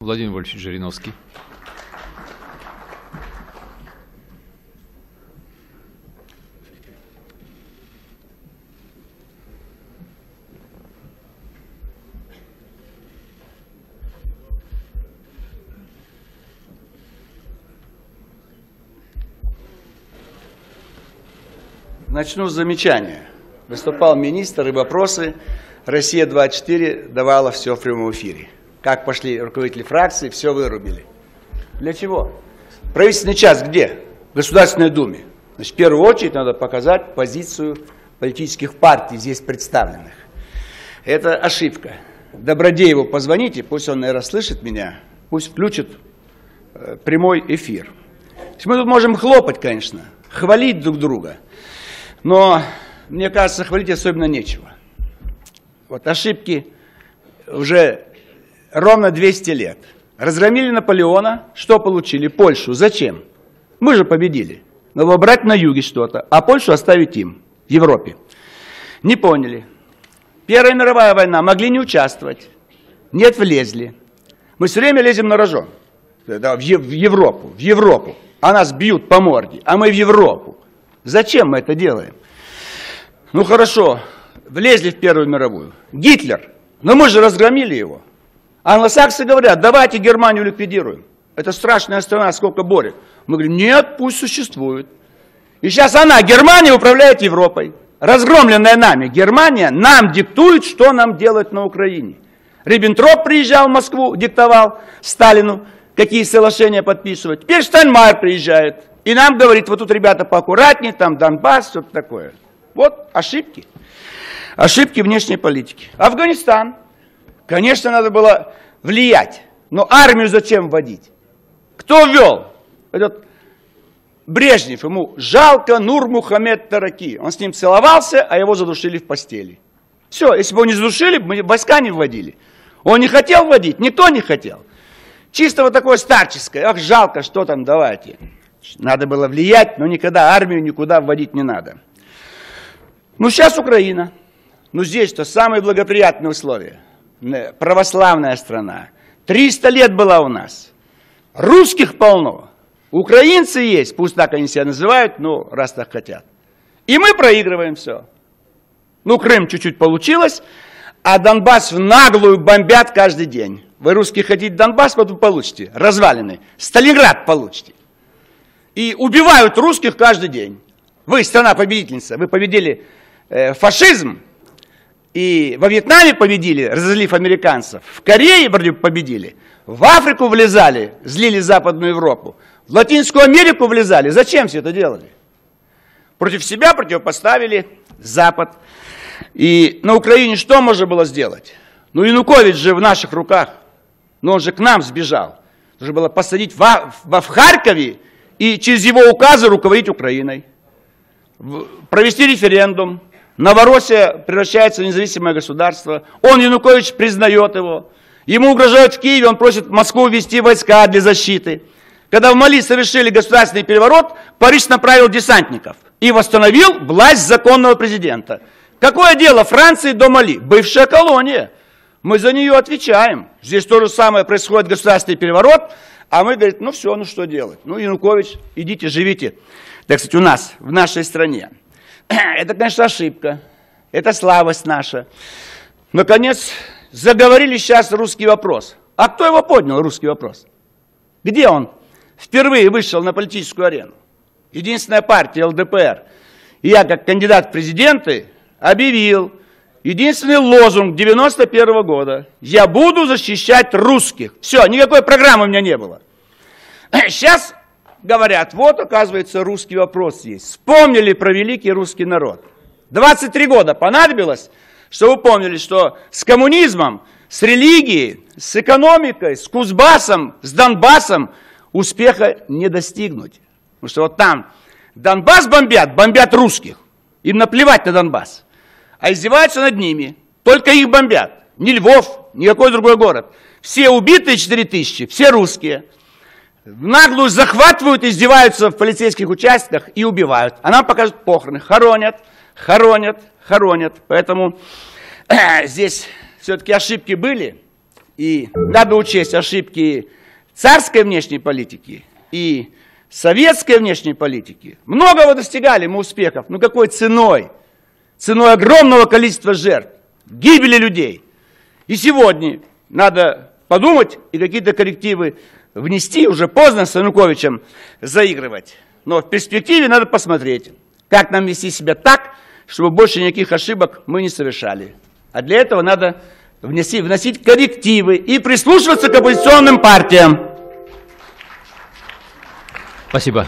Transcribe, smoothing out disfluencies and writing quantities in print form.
Владимир Вольфович Жириновский. Начну с замечания. Выступал министр, и вопросы «Россия-24» давала все в прямом эфире. Как пошли руководители фракции, все вырубили. Для чего? Правительственный час где? В Государственной Думе. Значит, в первую очередь надо показать позицию политических партий, здесь представленных. Это ошибка. Добродееву позвоните, пусть он, наверное, слышит меня, пусть включит прямой эфир. Мы тут можем хлопать, конечно, хвалить друг друга. Но, мне кажется, хвалить особенно нечего. Вот ошибки уже ровно 200 лет. Разгромили Наполеона, что получили? Польшу. Зачем? Мы же победили. Надо было брать на юге что-то, а Польшу оставить им, в Европе. Не поняли. Первая мировая война, могли не участвовать. Нет, влезли. Мы все время лезем на рожон. В Европу. А нас бьют по морде, а мы в Европу. Зачем мы это делаем? Ну хорошо, влезли в Первую мировую. Гитлер, но мы же разгромили его. Англосаксы говорят, давайте Германию ликвидируем. Это страшная страна, сколько борет. Мы говорим, нет, пусть существует. И сейчас она, Германия, управляет Европой. Разгромленная нами Германия нам диктует, что нам делать на Украине. Риббентроп приезжал в Москву, диктовал Сталину, какие соглашения подписывать. Теперь Штайнмайер приезжает. И нам говорит, вот тут, ребята, поаккуратнее, там Донбасс, что-то такое. Вот ошибки. Ошибки внешней политики. Афганистан. Конечно, надо было влиять. Но армию зачем вводить? Кто ввел? Этот Брежнев. Ему жалко Нур-Мухаммед Тараки. Он с ним целовался, а его задушили в постели. Все, если бы его не задушили, мы войска не вводили. Он не хотел вводить, никто не хотел. Чисто вот такое старческое. Ах, жалко, что там, давайте. Надо было влиять, но никогда армию никуда вводить не надо. Ну, сейчас Украина. Ну, здесь-то самые благоприятные условия. Православная страна. 300 лет была у нас. Русских полно. Украинцы есть, пусть так они себя называют, ну, раз так хотят. И мы проигрываем все. Ну, Крым чуть-чуть получилось, а Донбасс в наглую бомбят каждый день. Вы, русские, хотите Донбасс, вот вы получите. Развалины. Сталинград получите. И убивают русских каждый день. Вы страна-победительница, вы победили фашизм, и во Вьетнаме победили, разозлив американцев, в Корее победили, в Африку влезали, злили Западную Европу, в Латинскую Америку влезали. Зачем все это делали? Против себя противопоставили Запад. И на Украине что можно было сделать? Ну, Янукович же в наших руках, но он же к нам сбежал. Нужно было посадить в Харькове, и через его указы руководить Украиной. Провести референдум. Новороссия превращается в независимое государство. Он, Янукович, признает его. Ему угрожают в Киеве, он просит Москву ввести войска для защиты. Когда в Мали совершили государственный переворот, Париж направил десантников и восстановил власть законного президента. Какое дело Франции до Мали? Бывшая колония. Мы за нее отвечаем. Здесь то же самое происходит, государственный переворот. А мы говорим, ну все, ну что делать? Ну, Янукович, идите, живите. Так сказать, у нас, в нашей стране. Это, конечно, ошибка. Это слабость наша. Наконец, заговорили сейчас русский вопрос. А кто его поднял, русский вопрос? Где он впервые вышел на политическую арену? Единственная партия, ЛДПР. И я, как кандидат в президенты, объявил единственный лозунг 91 года. Я буду защищать русских. Все, никакой программы у меня не было. Сейчас говорят, вот, оказывается, русский вопрос есть. Вспомнили про великий русский народ. 23 года понадобилось, чтобы вы помнили, что с коммунизмом, с религией, с экономикой, с Кузбассом, с Донбассом успеха не достигнуть. Потому что вот там Донбасс бомбят русских. Им наплевать на Донбасс. А издеваются над ними. Только их бомбят. Ни Львов, никакой другой город. Все убитые 4000, все русские. В наглую захватывают, издеваются в полицейских участках и убивают. А нам покажут похороны. Хоронят. Поэтому здесь все-таки ошибки были. И надо учесть ошибки царской внешней политики и советской внешней политики. Многого достигали мы успехов, но какой ценой? Ценой огромного количества жертв, гибели людей. И сегодня надо подумать и какие-то коррективы внести, уже поздно с Януковичем заигрывать. Но в перспективе надо посмотреть, как нам вести себя так, чтобы больше никаких ошибок мы не совершали. А для этого надо вносить коррективы и прислушиваться к оппозиционным партиям. Спасибо.